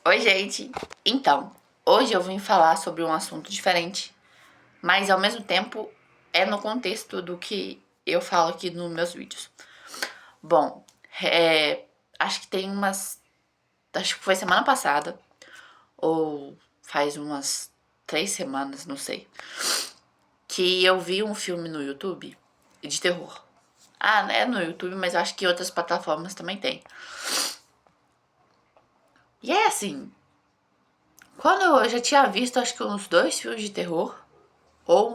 Oi, gente! Então, hoje eu vim falar sobre um assunto diferente, mas ao mesmo tempo é no contexto do que eu falo aqui nos meus vídeos. Bom, acho que tem umas. Acho que foi semana passada, ou faz umas 3 semanas, não sei, que eu vi um filme no YouTube de terror. Ah, é no YouTube, mas eu acho que outras plataformas também tem. E é assim, quando eu já tinha visto, acho que uns 2 filmes de terror, ou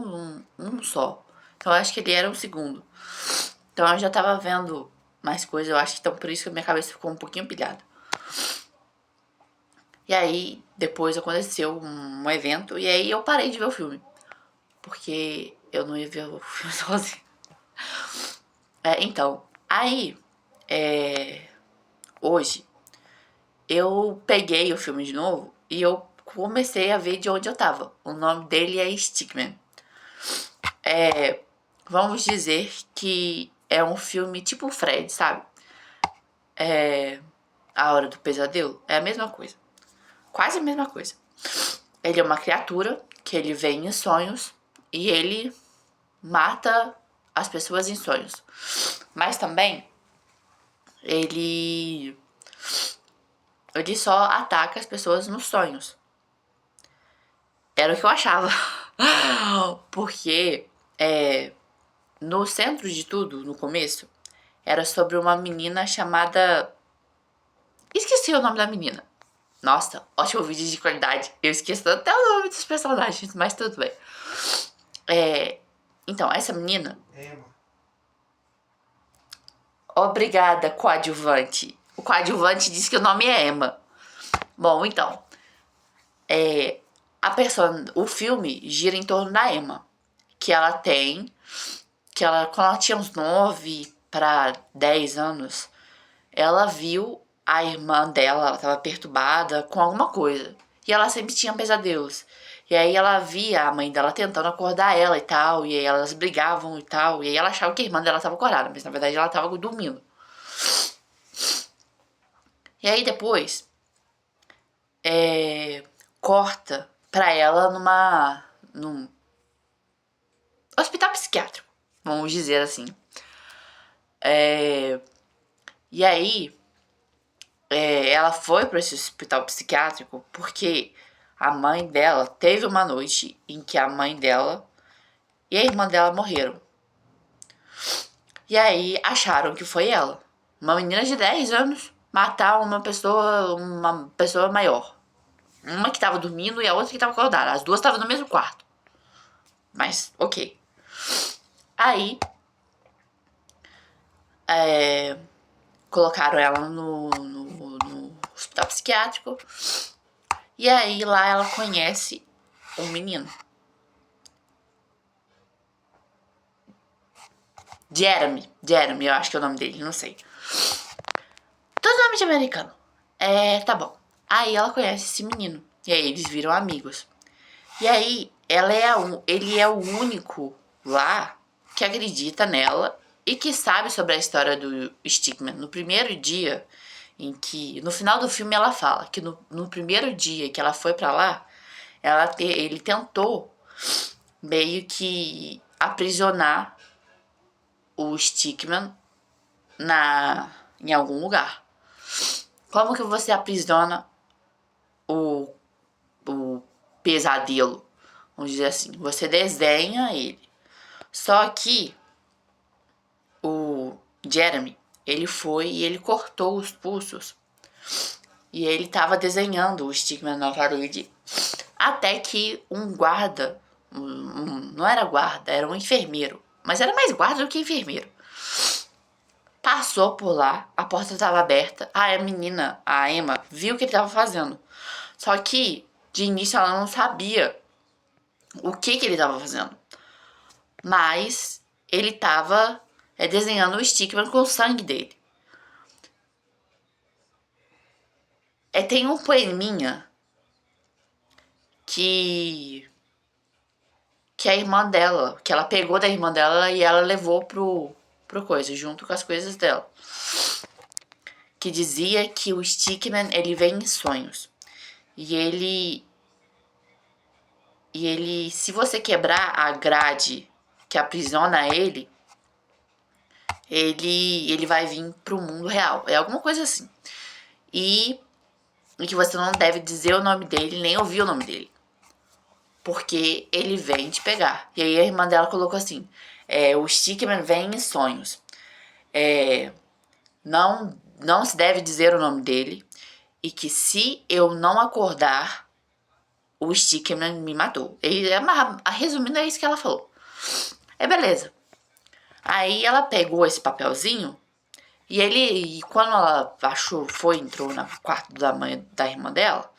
um só. Então eu acho que ele era o segundo. Então eu já tava vendo mais coisas, eu acho que então por isso que a minha cabeça ficou um pouquinho pilhada. E aí, depois aconteceu um evento, e aí eu parei de ver o filme. Porque eu não ia ver o filme sozinha. Então, aí, hoje, eu peguei o filme de novo e eu comecei a ver de onde eu tava. O nome dele é Stickman. Vamos dizer que é um filme tipo Fred, sabe? A Hora do Pesadelo é a mesma coisa. Quase a mesma coisa. Ele é uma criatura que ele vem em sonhos e ele mata as pessoas em sonhos. Mas também ele só ataca as pessoas nos sonhos. Era o que eu achava. Porque no centro de tudo, no começo, era sobre uma menina chamada. Esqueci o nome da menina. Nossa, ótimo vídeo de qualidade. Eu esqueço até o nome dos personagens, mas tudo bem. Então, essa menina. Emma. Obrigada, coadjuvante. O coadjuvante disse que o nome é Emma. Bom, então. O filme gira em torno da Emma. Que ela tem. Que ela, quando ela tinha uns 9 para 10 anos, ela viu a irmã dela, ela tava perturbada com alguma coisa. E ela sempre tinha pesadelos. E aí ela via a mãe dela tentando acordar ela e tal, e aí elas brigavam e tal, e aí ela achava que a irmã dela tava acordada, mas na verdade ela tava dormindo. E aí depois, corta pra ela num hospital psiquiátrico, vamos dizer assim. E aí, ela foi para esse hospital psiquiátrico porque a mãe dela teve uma noite em que a mãe dela e a irmã dela morreram. E aí acharam que foi ela, uma menina de 10 anos, matar uma pessoa maior. Uma que tava dormindo e a outra que tava acordada. As duas estavam no mesmo quarto. Mas, ok. Aí, colocaram ela no hospital psiquiátrico. E aí lá ela conhece um menino. Jeremy, eu acho que é o nome dele, não sei. Todo nome de americano. Tá bom. Aí ela conhece esse menino. E aí eles viram amigos. E aí ele é o único lá que acredita nela e que sabe sobre a história do Stickman. No primeiro dia em que. No final do filme ela fala que no primeiro dia que ela foi pra lá, ele tentou meio que aprisionar o Stickman em algum lugar. Como que você aprisiona o, o pesadelo? Vamos dizer assim, você desenha ele. Só que o Jeremy, ele foi e ele cortou os pulsos. E ele tava desenhando o Stickman na parede. Até que um guarda, não era guarda, era um enfermeiro. Mas era mais guarda do que enfermeiro. Passou por lá, a porta estava aberta. A menina, a Emma, viu o que ele estava fazendo. Só que, de início, ela não sabia o que ele estava fazendo. Mas ele estava desenhando o Stickman com o sangue dele. Tem um poeminha que a irmã dela, que ela pegou da irmã dela e ela levou pro coisa, junto com as coisas dela. Que dizia que o Stickman, ele vem em sonhos. E ele, se você quebrar a grade que aprisiona ele vai vir pro mundo real. É alguma coisa assim. E que você não deve dizer o nome dele, nem ouvir o nome dele. Porque ele vem te pegar. E aí a irmã dela colocou assim, o Stickman vem em sonhos. Não se deve dizer o nome dele. E que se eu não acordar, o Stickman me matou. Resumindo, é isso que ela falou. Beleza. Aí ela pegou esse papelzinho e quando ela entrou no quarto da irmã dela,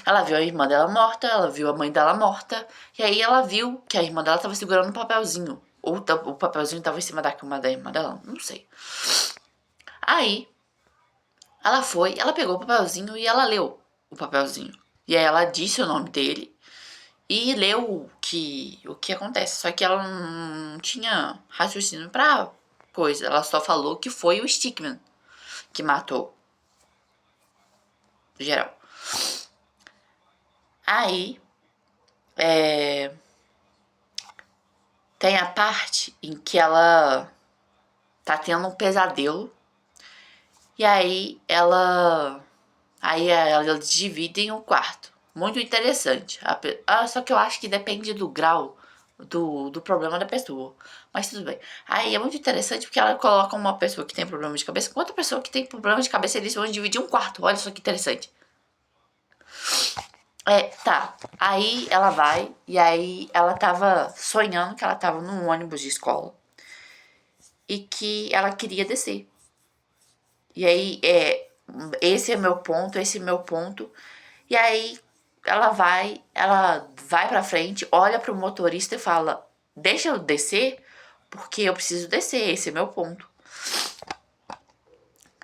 ela viu a irmã dela morta, ela viu a mãe dela morta, e aí ela viu que a irmã dela tava segurando um papelzinho. Ou o papelzinho tava em cima da cama da irmã dela, não sei. Aí, ela pegou o papelzinho e ela leu o papelzinho. E aí ela disse o nome dele e leu o que acontece. Só que ela não tinha raciocínio pra coisa. Ela só falou que foi o Stickman que matou. Geral. Aí, tem a parte em que ela tá tendo um pesadelo. E aí elas dividem o quarto. Muito interessante. Só que eu acho que depende do grau do problema da pessoa. Mas tudo bem. Aí é muito interessante porque ela coloca uma pessoa que tem problema de cabeça com outra pessoa que tem problema de cabeça. Eles vão dividir um quarto. Olha só que interessante. Tá. Aí ela vai e aí ela tava sonhando que ela tava num ônibus de escola e que ela queria descer. E aí, esse é meu ponto. E aí ela vai pra frente, olha pro motorista e fala: "Deixa eu descer, porque eu preciso descer, esse é meu ponto".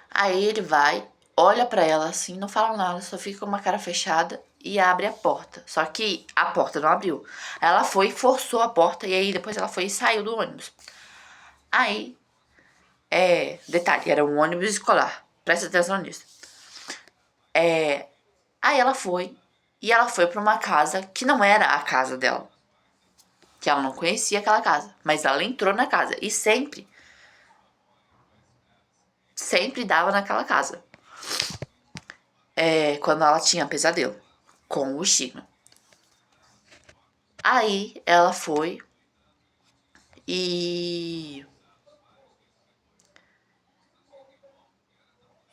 Aí ele vai, olha pra ela assim, não fala nada, só fica com uma cara fechada e abre a porta. Só que a porta não abriu. Ela foi, forçou a porta e aí depois ela foi e saiu do ônibus. Aí, detalhe, era um ônibus escolar. Presta atenção nisso. Aí ela foi pra uma casa que não era a casa dela. Que ela não conhecia aquela casa. Mas ela entrou na casa e sempre dava naquela casa. Quando ela tinha pesadelo com o Chino. Aí ela foi e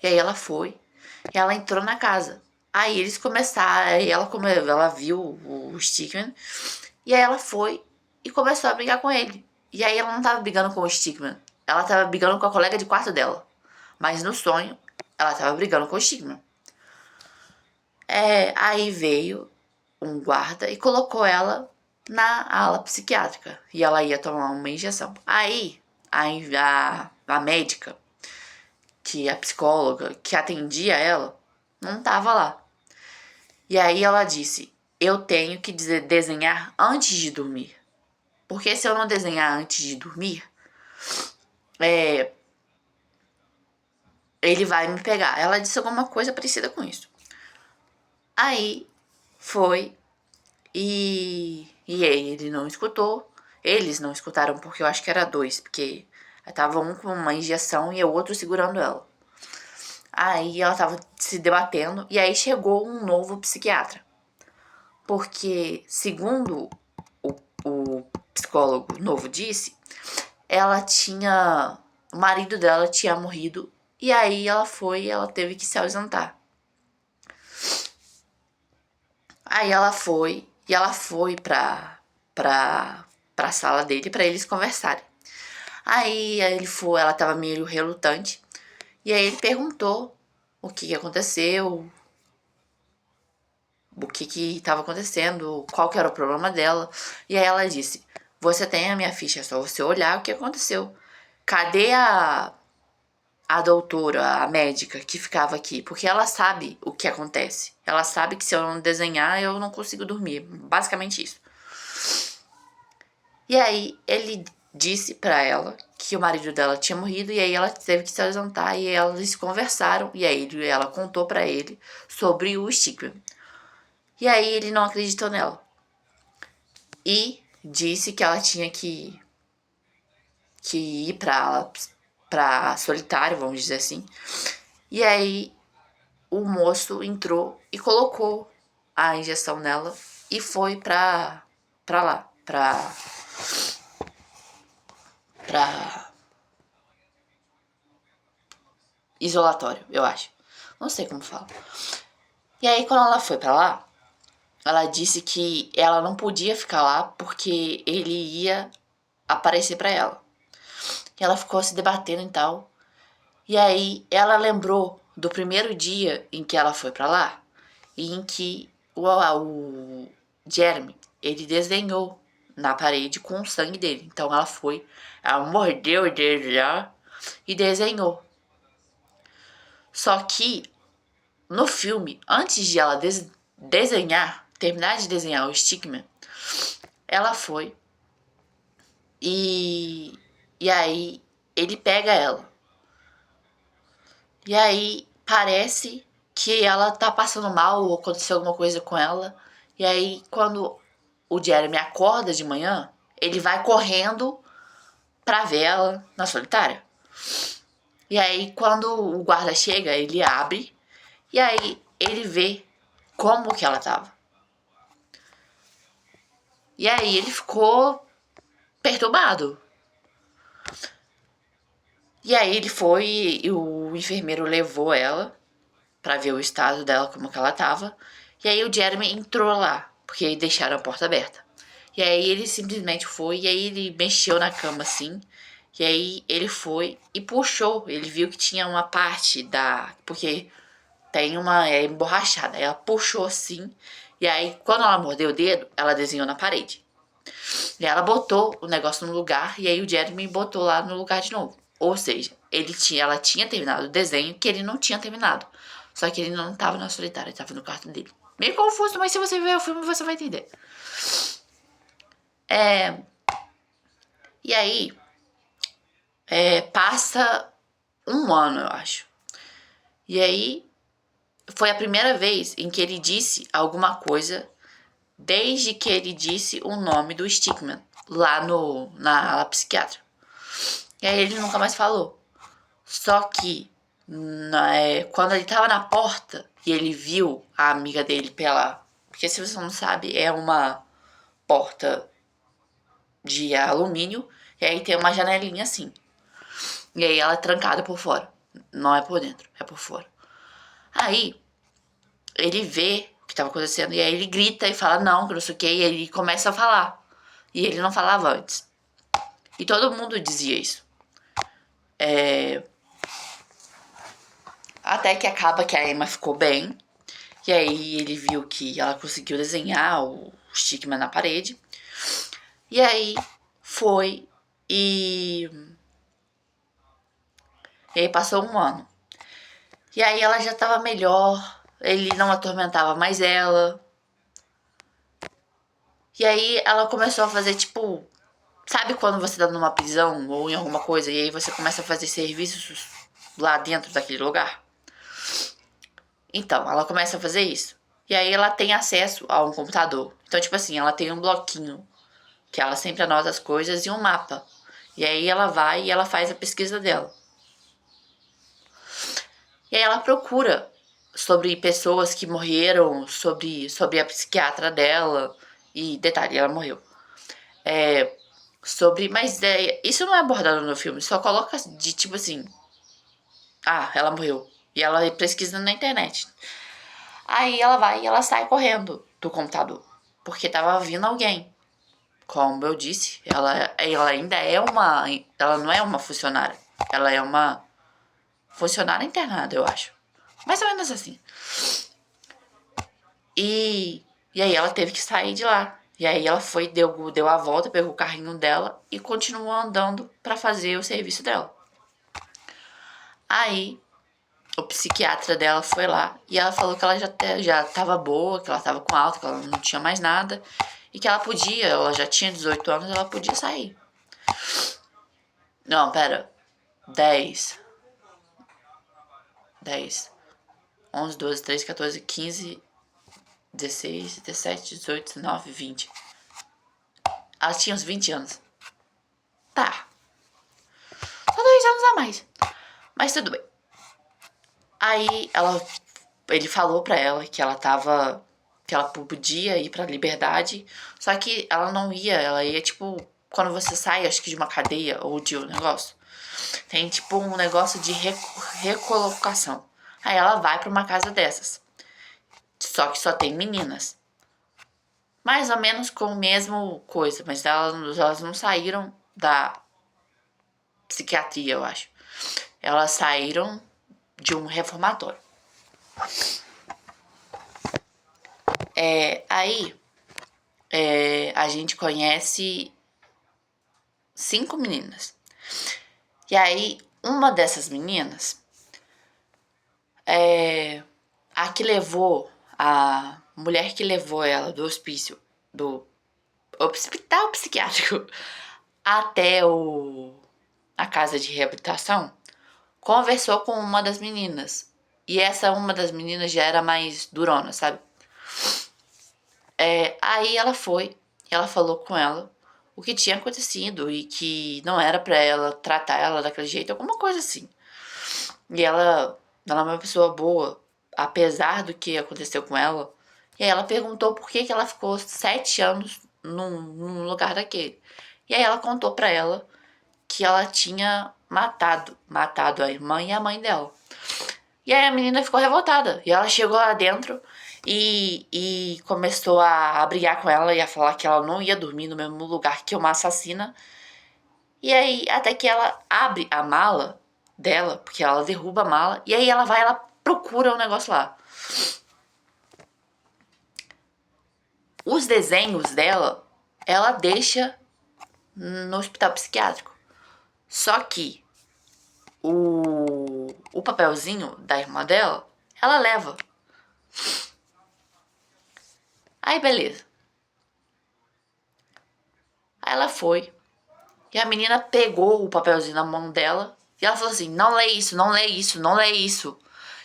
aí ela entrou na casa. Aí eles começaram, aí ela viu o Stickman e aí ela foi e começou a brigar com ele. E aí ela não tava brigando com o Stickman, ela tava brigando com a colega de quarto dela. Mas no sonho, ela tava brigando com o Stickman. Aí veio um guarda e colocou ela na ala psiquiátrica. E ela ia tomar uma injeção. Aí a médica, que a psicóloga que atendia ela, não tava lá. E aí ela disse: "Eu tenho que desenhar antes de dormir. Porque se eu não desenhar antes de dormir, ele vai me pegar". Ela disse alguma coisa parecida com isso. Aí foi e ele não escutou. Eles não escutaram porque eu acho que era dois, porque tava um com uma injeção e o outro segurando ela. Aí ela tava se debatendo e aí chegou um novo psiquiatra. Porque, segundo o psicólogo novo disse, o marido dela tinha morrido e aí ela teve que se ausentar. Aí ela foi pra sala dele pra eles conversarem. Aí ela tava meio relutante. E aí ele perguntou o que aconteceu, o que estava acontecendo, qual que era o problema dela. E aí ela disse: "Você tem a minha ficha, é só você olhar o que aconteceu. Cadê a doutora, a médica que ficava aqui? Porque ela sabe o que acontece. Ela sabe que se eu não desenhar, eu não consigo dormir." Basicamente isso. E aí ele disse pra ela que o marido dela tinha morrido e aí ela teve que se ausentar e eles conversaram e aí ela contou pra ele sobre o Stickman. E aí ele não acreditou nela. E disse que ela tinha que ir pra solitário, vamos dizer assim. E aí o moço entrou e colocou a injeção nela e foi pra lá, pra isolatório, eu acho. Não sei como fala. E aí quando ela foi pra lá, ela disse que ela não podia ficar lá porque ele ia aparecer pra ela. E ela ficou se debatendo e tal. E aí ela lembrou do primeiro dia em que ela foi pra lá e em que o Jeremy, ele desenhou na parede com o sangue dele. Então ela mordeu dele lá e desenhou. Só que no filme, antes de ela terminar de desenhar o Stickman, ela foi e aí ele pega ela. E aí parece que ela tá passando mal ou aconteceu alguma coisa com ela. E aí quando o Jeremy acorda de manhã, ele vai correndo pra ver ela na solitária. E aí quando o guarda chega, ele abre e aí ele vê como que ela tava. E aí ele ficou perturbado. E aí ele foi e o enfermeiro levou ela pra ver o estado dela, como que ela tava. E aí o Jeremy entrou lá, porque deixaram a porta aberta. E aí ele simplesmente foi, e aí ele mexeu na cama assim. E aí ele foi e puxou. Ele viu que tinha uma parte da. Porque tem uma. É emborrachada. Ela puxou assim. E aí, quando ela mordeu o dedo, ela desenhou na parede. E ela botou o negócio no lugar. E aí o Jeremy botou lá no lugar de novo. Ou seja, ela tinha terminado o desenho que ele não tinha terminado. Só que ele não tava na solitária, ele tava no quarto dele. Meio confuso, mas se você ver o filme, você vai entender. E aí, passa um ano, eu acho. E aí, foi a primeira vez em que ele disse alguma coisa desde que ele disse o nome do Stickman lá na ala psiquiatra. E aí ele nunca mais falou. Só que quando ele tava na porta e ele viu a amiga dele pela. Porque se você não sabe, é uma porta de alumínio e aí tem uma janelinha assim. E aí ela é trancada por fora. Não é por dentro, é por fora. Aí ele vê o que tava acontecendo e aí ele grita e fala não, que não sei o que, e ele começa a falar. E ele não falava antes. E todo mundo dizia isso. Até que acaba que a Emma ficou bem. E aí ele viu que ela conseguiu desenhar o Stickman na parede. E aí foi e aí passou um ano. E aí ela já tava melhor. Ele não atormentava mais ela. E aí ela começou a fazer tipo. Sabe quando você tá numa prisão ou em alguma coisa e aí você começa a fazer serviços lá dentro daquele lugar? Então, ela começa a fazer isso. E aí ela tem acesso a um computador. Então, tipo assim, ela tem um bloquinho que ela sempre anota as coisas e um mapa. E aí ela vai e ela faz a pesquisa dela. E aí ela procura sobre pessoas que morreram, sobre a psiquiatra dela. E detalhe, ela morreu. Mas isso não é abordado no filme, só coloca de tipo assim, ah, ela morreu. E ela pesquisa na internet. Aí ela vai e ela sai correndo do computador. Porque tava vindo alguém. Como eu disse, ela ainda é uma. Ela não é uma funcionária. Ela é uma funcionária internada, eu acho. Mais ou menos assim. E aí ela teve que sair de lá. E aí ela foi, deu a volta, pegou o carrinho dela e continuou andando pra fazer o serviço dela. Aí o psiquiatra dela foi lá e ela falou que ela já tava boa, que ela tava com alta, que ela não tinha mais nada. E que ela já tinha 18 anos, ela podia sair. Não, pera. 10, 11, 12, 13, 14, 15. 16, 17, 18, 19, 20. Ela tinha uns 20 anos. Tá. Só 2 anos a mais. Mas tudo bem. Aí ele falou pra ela que ela tava... que ela podia ir pra liberdade. Só que ela não ia. Ela ia, tipo... Quando você sai, acho que de uma cadeia ou de um negócio. Tem, tipo, um negócio de recolocação. Aí ela vai pra uma casa dessas. Só que só tem meninas. Mais ou menos com a mesma coisa. Mas elas não saíram da psiquiatria, eu acho. Elas saíram de um reformatório. Aí a gente conhece 5 meninas. E aí, uma dessas meninas, a que levou, a mulher que levou ela do hospício, do hospital psiquiátrico, até a casa de reabilitação, conversou com uma das meninas. E essa uma das meninas já era mais durona, sabe? Aí ela foi, e ela falou com ela o que tinha acontecido e que não era pra ela tratar ela daquele jeito, alguma coisa assim. E ela é uma pessoa boa, apesar do que aconteceu com ela. E aí ela perguntou por que ela ficou 7 anos num lugar daquele. E aí ela contou pra ela que ela tinha matado a irmã e a mãe dela. E aí a menina ficou revoltada. E ela chegou lá dentro e começou a brigar com ela e a falar que ela não ia dormir no mesmo lugar que uma assassina. E aí, até que ela abre a mala dela, porque ela derruba a mala, e aí ela procura o negócio lá. Os desenhos dela, ela deixa no hospital psiquiátrico. Só que o papelzinho da irmã dela, ela leva. Aí, beleza. Aí ela foi. E a menina pegou o papelzinho na mão dela. E ela falou assim, não lê isso, não lê isso, não lê isso.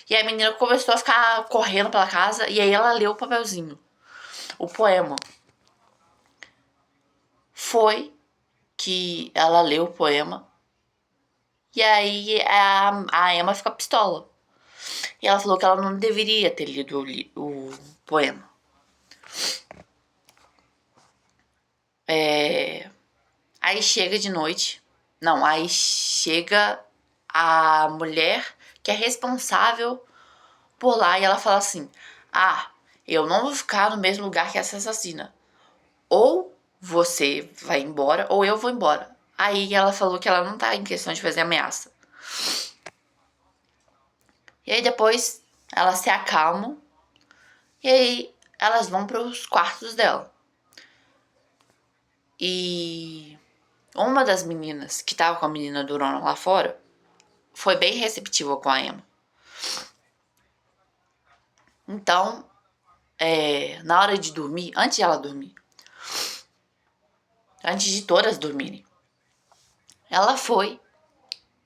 E aí a menina começou a ficar correndo pela casa. E aí ela leu o papelzinho. O poema. Foi que ela leu o poema. E aí a Emma fica pistola. E ela falou que ela não deveria ter lido o poema. Aí chega de noite. Não, aí chega a mulher que é responsável por lá e ela fala assim: ah, eu não vou ficar no mesmo lugar que essa assassina. Ou você vai embora, ou eu vou embora. Aí ela falou que ela não tá em questão de fazer ameaça. E aí depois elas se acalmam. E aí elas vão para os quartos dela. E uma das meninas que tava com a menina durona lá fora foi bem receptiva com a Emma. Então, na hora de dormir, antes de ela dormir, antes de todas dormirem, ela foi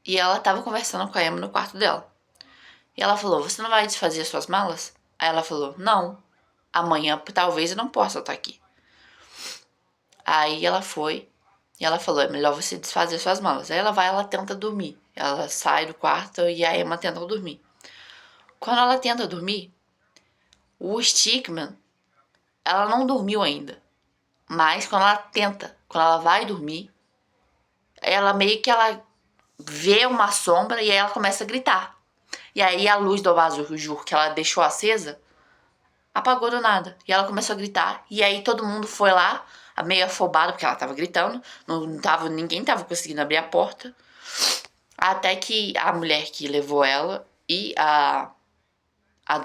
e ela tava conversando com a Emma no quarto dela. E ela falou, você não vai desfazer suas malas? Aí ela falou, não, amanhã talvez eu não possa estar aqui. Aí ela foi e ela falou, é melhor você desfazer suas malas. Aí ela tenta dormir. Ela sai do quarto e a Emma tenta dormir. Quando ela tenta dormir, o Stickman, ela não dormiu ainda. Mas quando ela vai dormir, ela meio que ela vê uma sombra e aí ela começa a gritar. E aí a luz do abajur que ela deixou acesa apagou do nada. E ela começou a gritar. E aí todo mundo foi lá, meio afobado, porque ela tava gritando. Ninguém tava conseguindo abrir a porta. Até que a mulher que levou ela e a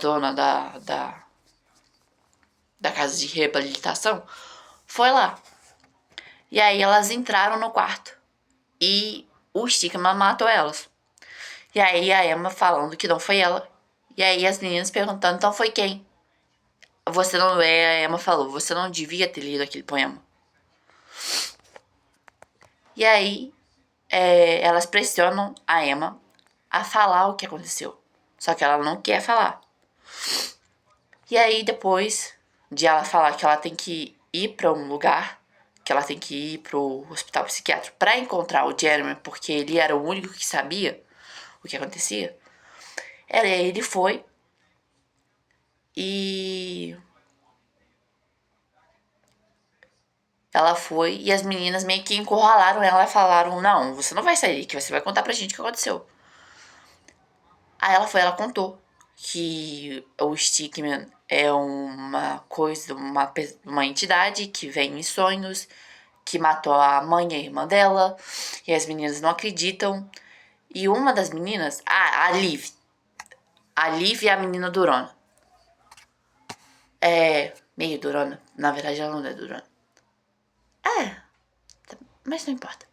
dona da casa de reabilitação foi lá. E aí elas entraram no quarto. E o Stickman matou elas. E aí a Emma falando que não foi ela. E aí as meninas perguntando, então foi quem? Você não é, a Emma falou, você não devia ter lido aquele poema. E aí elas pressionam a Emma a falar o que aconteceu. Só que ela não quer falar. E aí depois de ela falar que ela tem que ir pra um lugar, que ela tem que ir pro hospital psiquiátrico pra encontrar o Jeremy, porque ele era o único que sabia o que acontecia. Ele foi e ela foi e as meninas meio que encurralaram ela e falaram: não, você não vai sair, que você vai contar pra gente o que aconteceu. Aí ela contou que o Stickman é uma coisa, uma entidade que vem em sonhos, que matou a mãe e a irmã dela, e as meninas não acreditam. E uma das meninas, a Liv. A Liv é a menina durona. É meio durona. Na verdade, ela não é durona. É, mas não importa.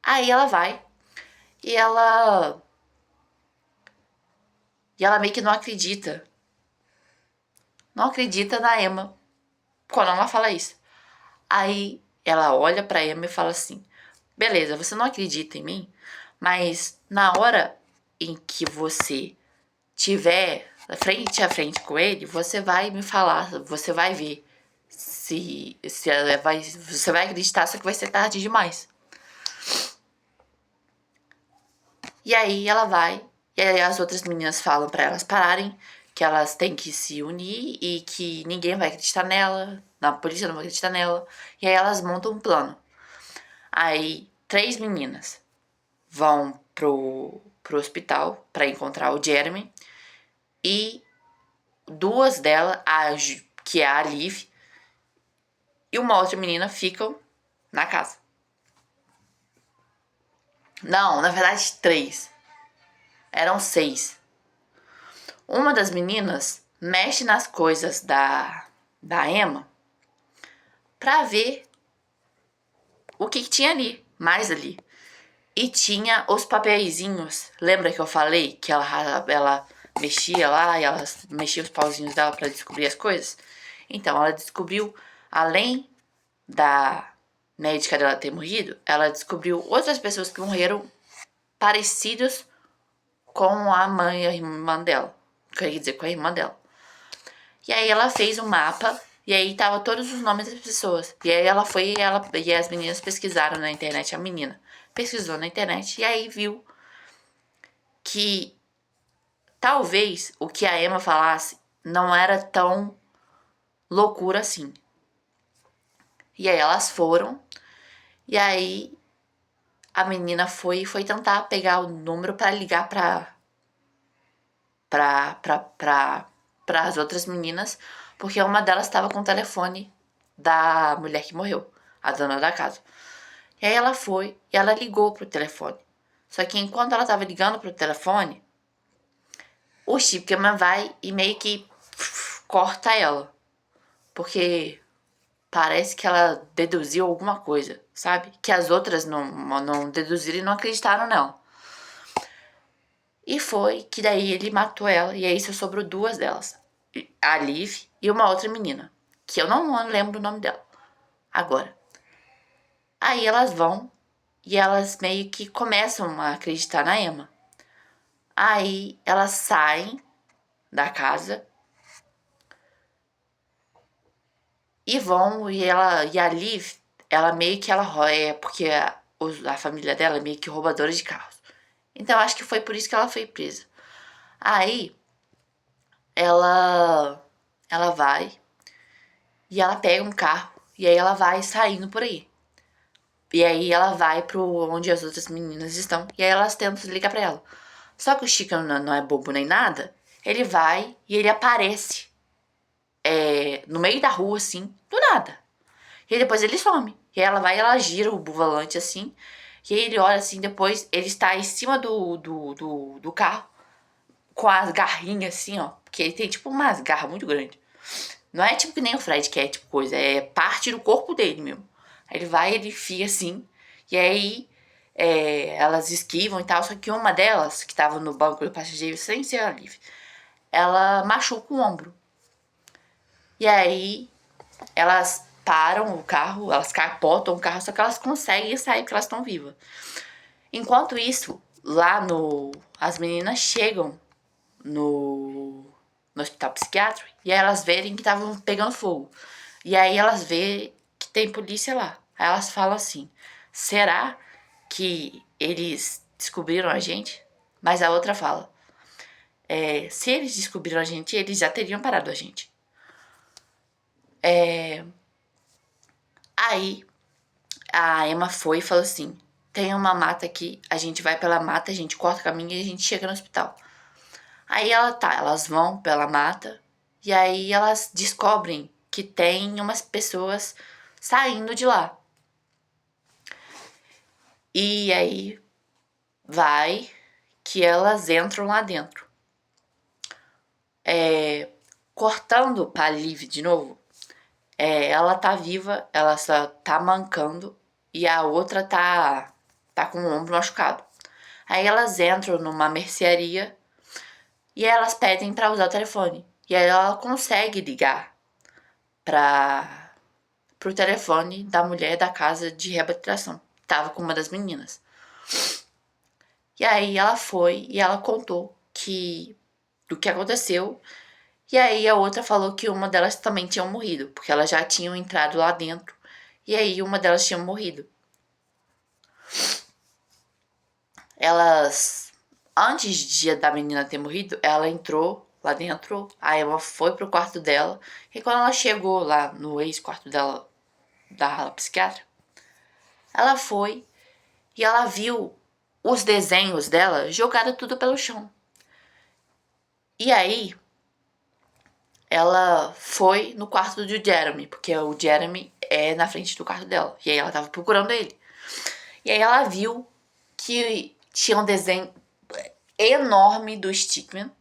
Aí ela vai e ela. E ela meio que não acredita. Não acredita na Emma quando ela fala isso. Aí ela olha pra Emma e fala assim: beleza, você não acredita em mim, mas na hora em que você tiver frente a frente com ele, você vai me falar, você vai ver se ela vai, você vai acreditar, só que vai ser tarde demais. E aí ela vai, e aí as outras meninas falam pra elas pararem, que elas têm que se unir e que ninguém vai acreditar nela, a polícia não vai acreditar nela. E aí elas montam um plano. Aí 3 meninas vão pro hospital pra encontrar o Jeremy e 2 delas, que é a Liv, e uma outra menina ficam na casa. Não, na verdade 3. Eram 6. Uma das meninas mexe nas coisas da Emma pra ver o que tinha ali, mais ali. E tinha os papeizinhos. Lembra que eu falei que ela mexia lá e ela mexia os pauzinhos dela pra descobrir as coisas? Então, ela descobriu, além da médica dela ter morrido, ela descobriu outras pessoas que morreram parecidos com a mãe e a irmã dela. Quer dizer, com a irmã dela. E aí ela fez um mapa e aí tava todos os nomes das pessoas. E aí ela foi e as meninas pesquisaram na internet, a menina pesquisou na internet e aí viu que talvez o que a Emma falasse não era tão loucura assim. E aí elas foram e aí a menina foi tentar pegar o número para ligar para as outras meninas, porque uma delas estava com o telefone da mulher que morreu, a dona da casa. E aí ela foi e ela ligou pro telefone. Só que enquanto ela tava ligando pro telefone, o Chipman vai e meio que corta ela. Porque parece que ela deduziu alguma coisa, sabe? Que as outras não deduziram e não acreditaram nela. E foi que daí ele matou ela. E aí só sobrou 2 delas. A Liv e uma outra menina. Que eu não lembro o nome dela. Agora. Aí elas vão e elas meio que começam a acreditar na Emma. Aí elas saem da casa e vão e a Liv, ela meio que porque a família dela é meio que roubadora de carros. Então acho que foi por isso que ela foi presa. Aí ela vai e ela pega um carro e aí ela vai saindo por aí. E aí ela vai pro onde as outras meninas estão e aí elas tentam ligar pra ela. Só que o Chico não é bobo nem nada. Ele vai e ele aparece no meio da rua, assim, do nada. E aí depois ele some. E aí ela vai e ela gira o volante assim. E aí ele olha assim, depois ele está em cima do carro. Com as garrinhas assim, ó. Porque ele tem tipo umas garras muito grandes. Não é tipo que nem o Fred, que é tipo coisa. É parte do corpo dele mesmo. Aí ele vai, ele fica assim. E aí elas esquivam e tal. Só que uma delas, que tava no banco do passageiro, sem ser a Liv, ela machuca o ombro. E aí elas param o carro, elas capotam o carro, só que elas conseguem sair porque elas estão vivas. Enquanto isso, lá no. As meninas chegam no. no hospital psiquiátrico e aí elas verem que estavam pegando fogo. E aí elas vê que tem polícia lá. Aí elas falam assim, será que eles descobriram a gente? Mas a outra fala, se eles descobriram a gente, eles já teriam parado a gente. Aí a Emma foi e falou assim, tem uma mata aqui, a gente vai pela mata, a gente corta o caminho e a gente chega no hospital. Aí elas vão pela mata e aí elas descobrem que tem umas pessoas saindo de lá. E aí vai que elas entram lá dentro. Cortando pra Liv de novo, ela tá viva, ela só tá mancando e a outra tá com o ombro machucado. Aí elas entram numa mercearia e elas pedem pra usar o telefone. E aí ela consegue ligar pro telefone da mulher da casa de reabilitação. Tava com uma das meninas. E aí ela foi e ela contou do que aconteceu. E aí a outra falou que uma delas também tinha morrido, porque elas já tinham entrado lá dentro. E aí uma delas tinha morrido. Antes da menina ter morrido, ela entrou lá dentro, aí ela foi pro quarto dela, e quando ela chegou lá no ex-quarto dela, da psiquiatra, ela foi e ela viu os desenhos dela jogados tudo pelo chão. E aí, ela foi no quarto do Jeremy, porque o Jeremy é na frente do quarto dela, e aí ela tava procurando ele. E aí ela viu que tinha um desenho enorme do Stickman,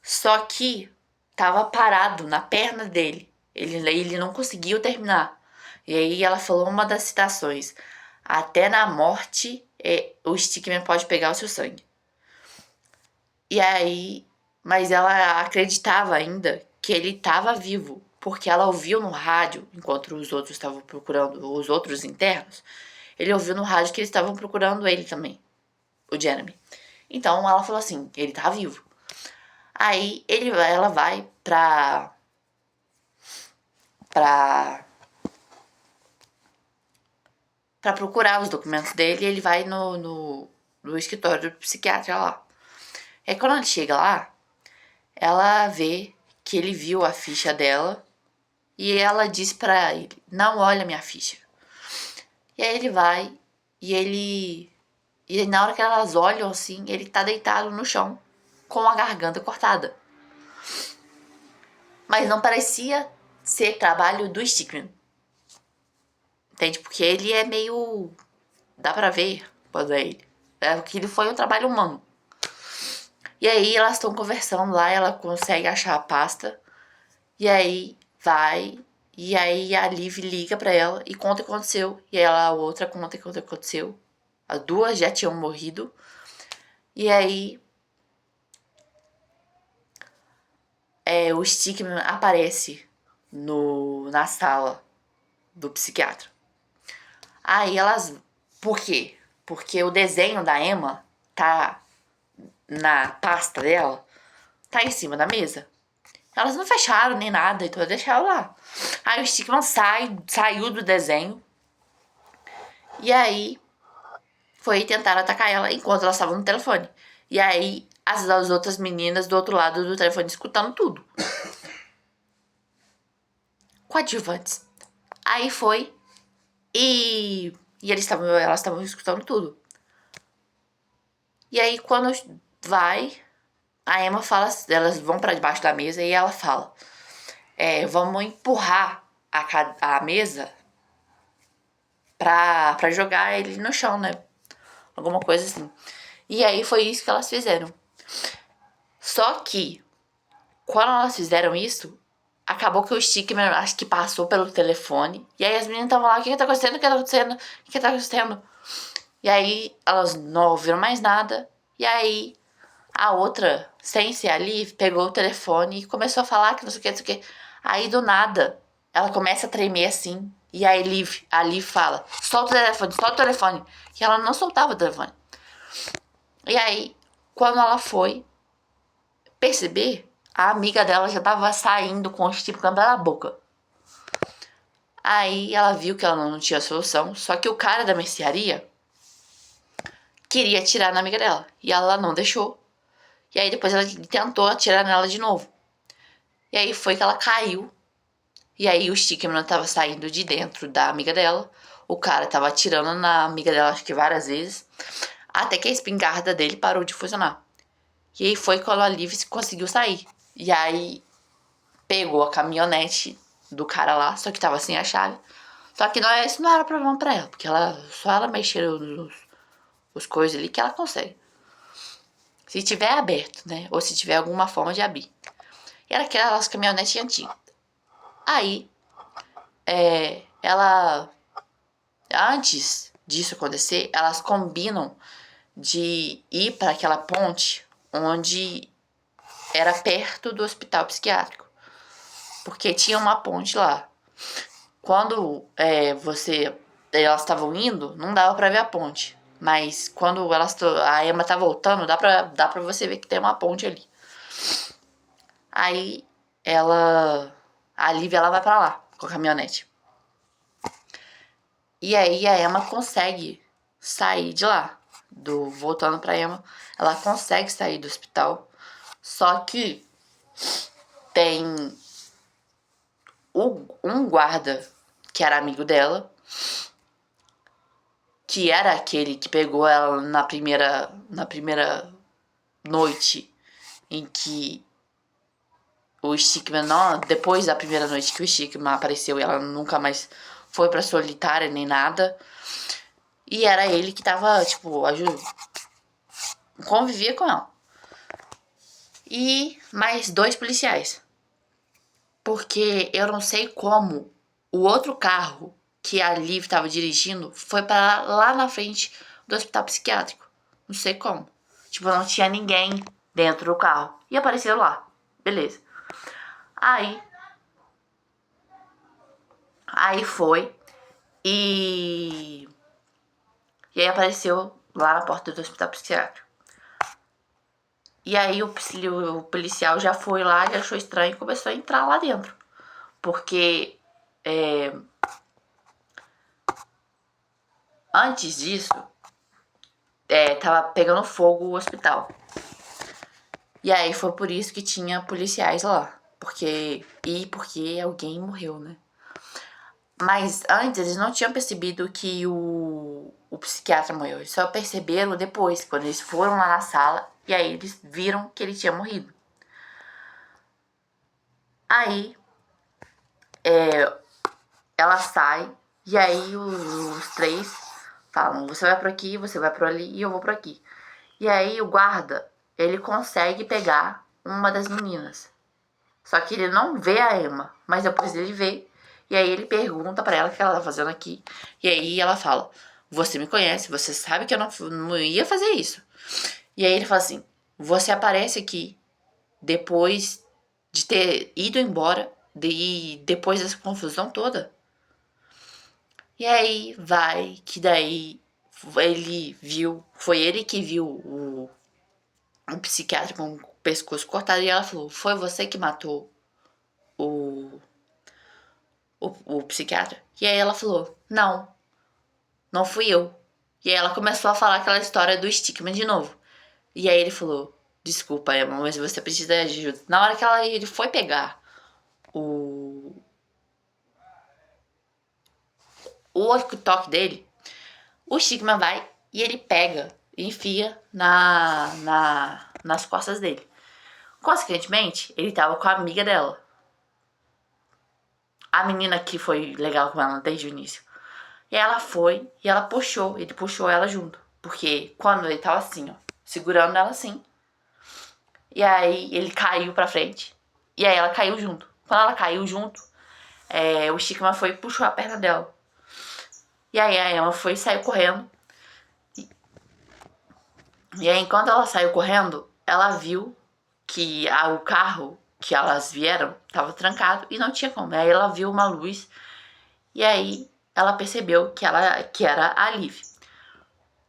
só que tava parado na perna dele. Ele não conseguiu terminar. E aí ela falou uma das citações: até na morte o Stickman pode pegar o seu sangue. E aí, mas ela acreditava ainda que ele estava vivo, porque ela ouviu no rádio, enquanto os outros estavam procurando, os outros internos, ele ouviu no rádio que eles estavam procurando ele também, o Jeremy. Então ela falou assim, ele tá vivo. Aí ela vai pra procurar os documentos dele e ele vai no escritório do psiquiatra lá. Aí quando ele chega lá, ela vê que ele viu a ficha dela e ela diz pra ele, não olha minha ficha. E aí ele vai e na hora que elas olham assim, ele tá deitado no chão com a garganta cortada. Mas não parecia ser trabalho do Stickman. Entende? Porque ele é meio... dá pra ver quando é ele. Aquilo foi um trabalho humano. E aí elas estão conversando lá, ela consegue achar a pasta. E aí vai... E aí a Liv liga pra ela e conta o que aconteceu. E aí a outra conta o que aconteceu. As duas já tinham morrido. E aí... o Stickman aparece na sala do psiquiatra. Aí elas... Por quê? Porque o desenho da Emma tá na pasta dela, tá em cima da mesa. Elas não fecharam nem nada, então deixaram lá. Aí o Stickman saiu do desenho. E aí foi tentar atacar ela enquanto elas estavam no telefone. E aí as outras meninas do outro lado do telefone escutando tudo. Coadjuvantes. Aí foi e elas estavam escutando tudo. E aí quando vai, a Emma fala, elas vão pra debaixo da mesa e ela fala, vamos empurrar a mesa pra jogar ele no chão, né? Alguma coisa assim. E aí foi isso que elas fizeram. Só que, quando elas fizeram isso, acabou que o Stickman, acho que passou pelo telefone. E aí as meninas estavam lá, o que tá acontecendo? O que tá acontecendo? O que tá acontecendo? E aí elas não ouviram mais nada. E aí a outra, sem ser ali, pegou o telefone e começou a falar que não sei o que, não sei o que. Aí do nada, ela começa a tremer assim. E aí a Liv fala, solta o telefone. E ela não soltava o telefone. E aí, quando ela foi perceber, a amiga dela já tava saindo com o stick na boca. Aí ela viu que ela não tinha solução, só que o cara da mercearia queria atirar na amiga dela. E ela não deixou. E aí depois ela tentou atirar nela de novo. E aí foi que ela caiu. E aí o stickman tava saindo de dentro da amiga dela. O cara tava atirando na amiga dela, acho que várias vezes. Até que a espingarda dele parou de funcionar. E aí foi quando a Liv conseguiu sair. E aí pegou a caminhonete do cara lá, só que tava sem a chave. Só que isso não era problema pra ela, porque só ela mexer os coisas ali que ela consegue. Se tiver aberto, né? Ou se tiver alguma forma de abrir. E era aquelas caminhonetes antigas. Aí, ela... Antes disso acontecer, elas combinam de ir para aquela ponte onde era perto do hospital psiquiátrico. Porque tinha uma ponte lá. Quando elas estavam indo, não dava pra ver a ponte. Mas quando a Emma tá voltando, dá pra você ver que tem uma ponte ali. Aí a Lívia, ela vai pra lá com a caminhonete. E aí a Emma consegue sair de lá. Voltando pra Emma, ela consegue sair do hospital. Só que tem um guarda que era amigo dela, que era aquele que pegou ela na primeira noite em que o Stickman, depois da primeira noite que o Stickman apareceu e ela nunca mais foi pra solitária nem nada. E era ele que tava, tipo, convivia com ela. E mais 2 policiais. Porque eu não sei como o outro carro que a Liv tava dirigindo foi para lá na frente do hospital psiquiátrico. Não sei como. Tipo, não tinha ninguém dentro do carro. E apareceu lá. Beleza. Aí foi. E aí apareceu lá na porta do hospital psiquiátrico. E aí o policial já foi lá e achou estranho e começou a entrar lá dentro. Porque antes disso, tava pegando fogo o hospital. E aí foi por isso que tinha policiais lá. Porque alguém morreu, né? Mas antes eles não tinham percebido que o psiquiatra morreu. Eles só perceberam depois, quando eles foram lá na sala. E aí eles viram que ele tinha morrido. Aí ela sai. E aí os 3 falam: você vai por aqui, você vai por ali e eu vou por aqui. E aí o guarda, ele consegue pegar uma das meninas. Só que ele não vê a Emma, mas depois ele vê. E aí ele pergunta pra ela o que ela tá fazendo aqui. E aí ela fala: você me conhece, você sabe que eu não ia fazer isso. E aí ele fala assim: você aparece aqui depois de ter ido embora depois dessa confusão toda. E aí que daí foi ele que viu o psiquiatra com o pescoço cortado e ela falou: foi você que matou o psiquiatra? E aí ela falou: não fui eu. E aí ela começou a falar aquela história do Stickman de novo. E aí ele falou: desculpa, Emma, mas você precisa de ajuda. Na hora que ele foi pegar o walkie-talkie dele, o Stickman vai e ele pega e enfia nas costas dele. Consequentemente, ele tava com a amiga dela. A menina que foi legal com ela desde o início. E ela foi e ele puxou ela junto. Porque quando ele tava assim, ó, segurando ela assim. E aí ele caiu pra frente. E aí ela caiu junto. Quando ela caiu junto, o Stickman foi e puxou a perna dela. E aí a Emma foi e saiu correndo. E aí enquanto ela saiu correndo, ela viu que o carro que elas vieram tava trancado e não tinha como. Aí ela viu uma luz e aí ela percebeu que era a Liv.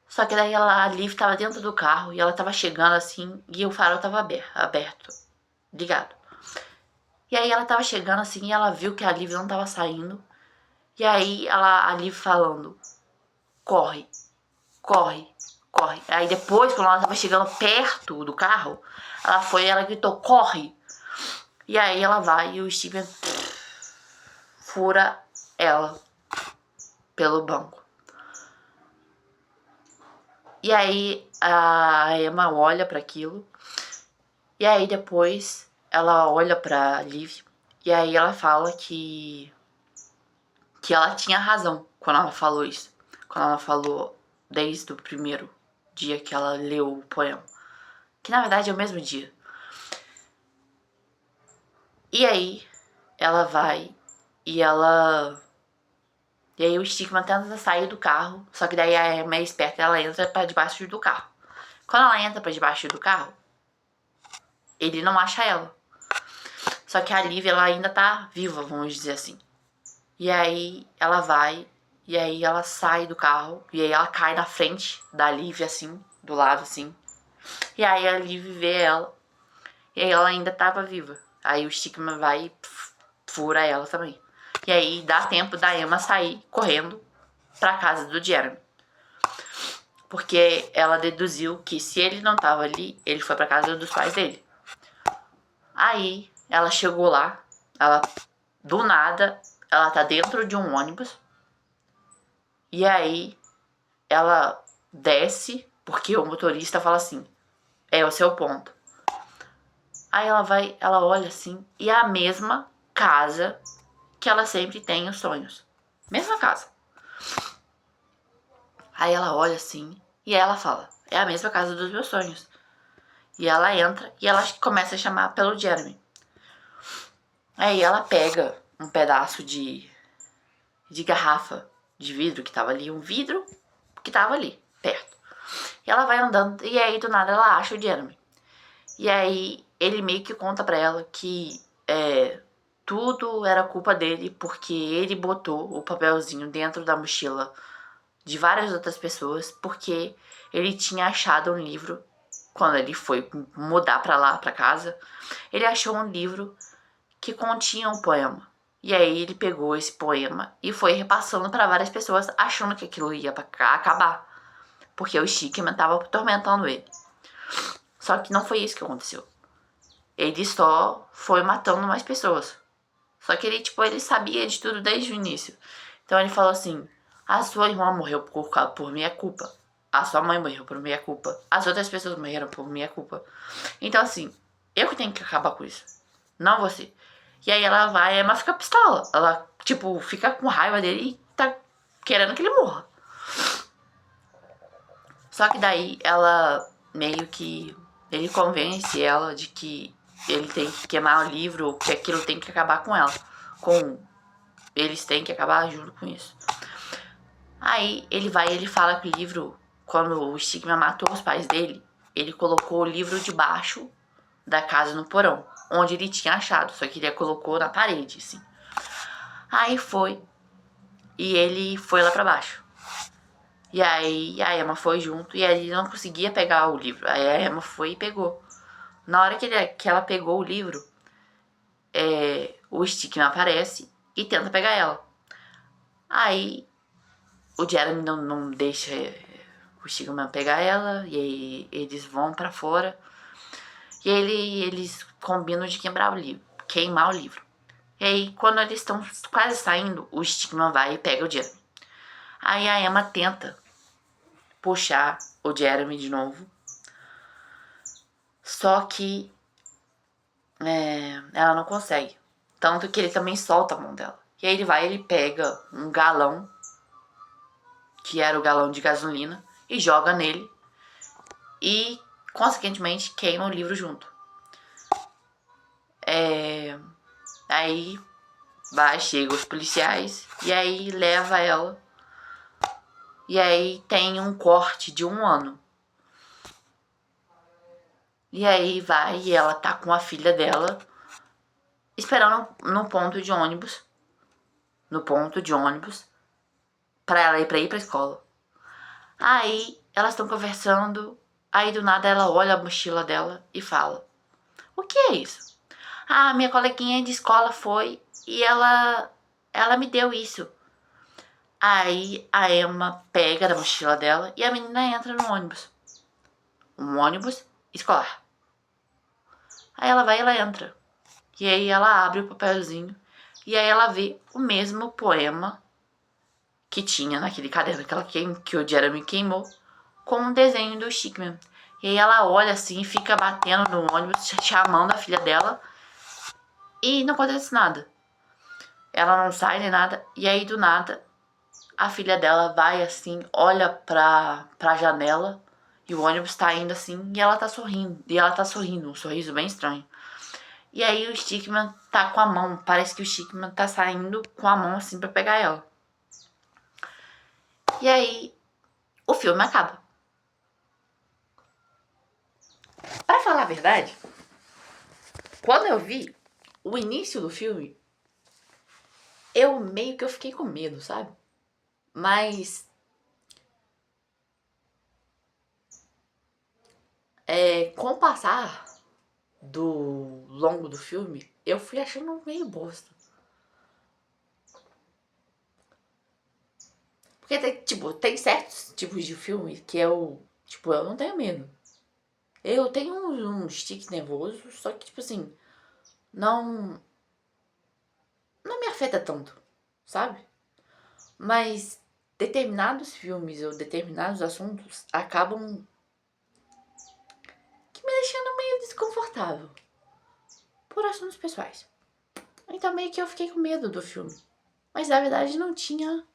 Só que daí a Liv tava dentro do carro e ela tava chegando assim e o farol tava aberto. ligado. E aí ela tava chegando assim e ela viu que a Liv não tava saindo. E aí a Liv falando, corre, corre, corre. Aí depois, quando ela tava chegando perto do carro, ela foi e ela gritou, corre. E aí ela vai e o Steven fura ela pelo banco. E aí a Emma olha para aquilo. E aí depois ela olha pra Liv. E aí ela fala que ela tinha razão quando ela falou isso. Quando ela falou desde o primeiro dia que ela leu o poema. Que na verdade é o mesmo dia. E aí ela vai e ela... E aí o Stickman tenta sair do carro. Só que daí a Emma é esperta, ela entra pra debaixo do carro. Quando ela entra pra debaixo do carro, ele não acha ela. Só que a Liv, ela ainda tá viva, vamos dizer assim. E aí ela vai, e aí ela sai do carro, e aí ela cai na frente da Liv, assim, do lado, assim. E aí a Liv vê ela, e aí ela ainda tava viva. Aí o Stickman vai e fura ela também. E aí dá tempo da Emma sair correndo pra casa do Jeremy. Porque ela deduziu que se ele não tava ali, ele foi pra casa dos pais dele. Aí ela chegou lá, ela do nada, ela tá dentro de um ônibus. E aí ela desce, porque o motorista fala assim, é o seu ponto. Aí ela vai, ela olha assim, e é a mesma casa que ela sempre tem os sonhos. Mesma casa. Aí ela olha assim, e ela fala, é a mesma casa dos meus sonhos. E ela entra, e ela começa a chamar pelo Jeremy. Aí ela pega um pedaço de garrafa de vidro que tava ali, um vidro que tava ali, perto. E ela vai andando, e aí do nada ela acha o Jeremy. E aí ele meio que conta pra ela que tudo era culpa dele, porque ele botou o papelzinho dentro da mochila de várias outras pessoas, porque ele tinha achado um livro, quando ele foi mudar pra lá, pra casa, ele achou um livro que continha um poema. E aí ele pegou esse poema e foi repassando para várias pessoas, achando que aquilo ia acabar. Porque o Stickman tava atormentando ele. Só que não foi isso que aconteceu. Ele só foi matando mais pessoas. Só que ele, tipo, ele sabia de tudo desde o início. Então ele falou assim, a sua irmã morreu por minha culpa. A sua mãe morreu por minha culpa. As outras pessoas morreram por minha culpa. Então assim, eu que tenho que acabar com isso. Não você. E aí ela vai, a Emma fica pistola. Ela, tipo, fica com raiva dele e tá querendo que ele morra. Só que daí ela meio que... Ele convence ela de que ele tem que queimar o livro, que aquilo tem que acabar com ela. Eles têm que acabar junto com isso. Aí ele vai e ele fala que o livro, quando o Stickman matou os pais dele, ele colocou o livro debaixo da casa no porão, onde ele tinha achado, só que ele colocou na parede, assim. Aí foi, e ele foi lá pra baixo. E aí a Emma foi junto, e aí ele não conseguia pegar o livro. Aí a Emma foi e pegou. Na hora que ela pegou o livro, o Stickman aparece e tenta pegar ela. Aí o Jeremy não deixa o Stickman pegar ela, e aí eles vão pra fora. E eles combinam de queimar o livro. E aí, quando eles estão quase saindo, o Stickman vai e pega o Jeremy. Aí a Emma tenta puxar o Jeremy de novo. Só que ela não consegue. Tanto que ele também solta a mão dela. E aí ele pega um galão, que era o galão de gasolina, e joga nele. E, consequentemente, queima o livro junto. Aí chega os policiais e aí leva ela. E aí tem um corte de 1 ano. E aí vai e ela tá com a filha dela esperando no ponto de ônibus. No ponto de ônibus. Pra ela ir pra escola. Aí elas estão conversando. Aí do nada ela olha a mochila dela e fala: o que é isso? Ah, minha coleguinha de escola foi e ela me deu isso. Aí a Emma pega da mochila dela e a menina entra no ônibus. Um ônibus escolar. Aí ela vai e ela entra. E aí ela abre o papelzinho. E aí ela vê o mesmo poema que tinha naquele caderno que o Jeremy queimou, com um desenho do Stickman. E aí ela olha assim e fica batendo no ônibus, chamando a filha dela. E não acontece nada. Ela não sai nem nada. E aí do nada, a filha dela vai assim, olha pra janela. E o ônibus tá indo assim e ela tá sorrindo. E ela tá sorrindo, um sorriso bem estranho. E aí o Stickman tá com a mão. Parece que o Stickman tá saindo com a mão assim pra pegar ela. E aí o filme acaba. Pra falar a verdade, quando eu vi o início do filme, eu meio que eu fiquei com medo, sabe? Mas com o passar do longo do filme, eu fui achando meio bosta. Porque tem certos tipos de filme que eu não tenho medo. Eu tenho um tique nervoso, só que, tipo assim, não, não me afeta tanto, sabe? Mas determinados filmes ou determinados assuntos acabam que me deixando meio desconfortável por assuntos pessoais. Então meio que eu fiquei com medo do filme. Mas na verdade não tinha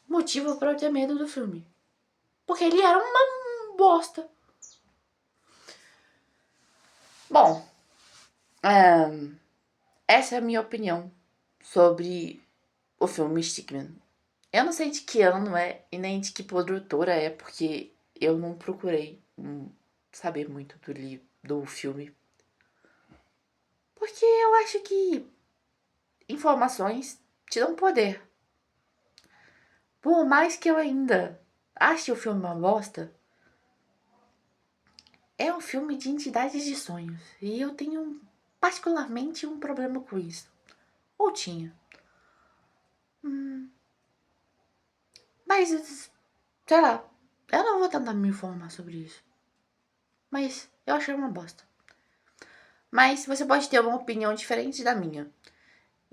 motivo pra eu ter medo do filme. Porque ele era uma bosta. Bom, essa é a minha opinião sobre o filme Stickman. Eu não sei de que ano é e nem de que produtora é, porque eu não procurei saber muito do filme. Porque eu acho que informações te dão poder. Por mais que eu ainda ache o filme uma bosta, é um filme de entidades de sonhos. E eu tenho particularmente um problema com isso. Ou tinha. Mas, sei lá, eu não vou tentar me informar sobre isso. Mas eu achei uma bosta. Mas você pode ter uma opinião diferente da minha.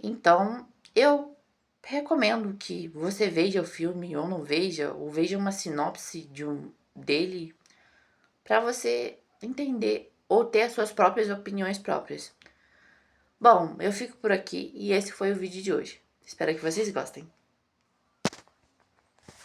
Então, eu recomendo que você veja o filme ou não veja, ou veja uma sinopse dele para você entender ou ter as suas próprias opiniões próprias. Bom, eu fico por aqui e esse foi o vídeo de hoje. Espero que vocês gostem.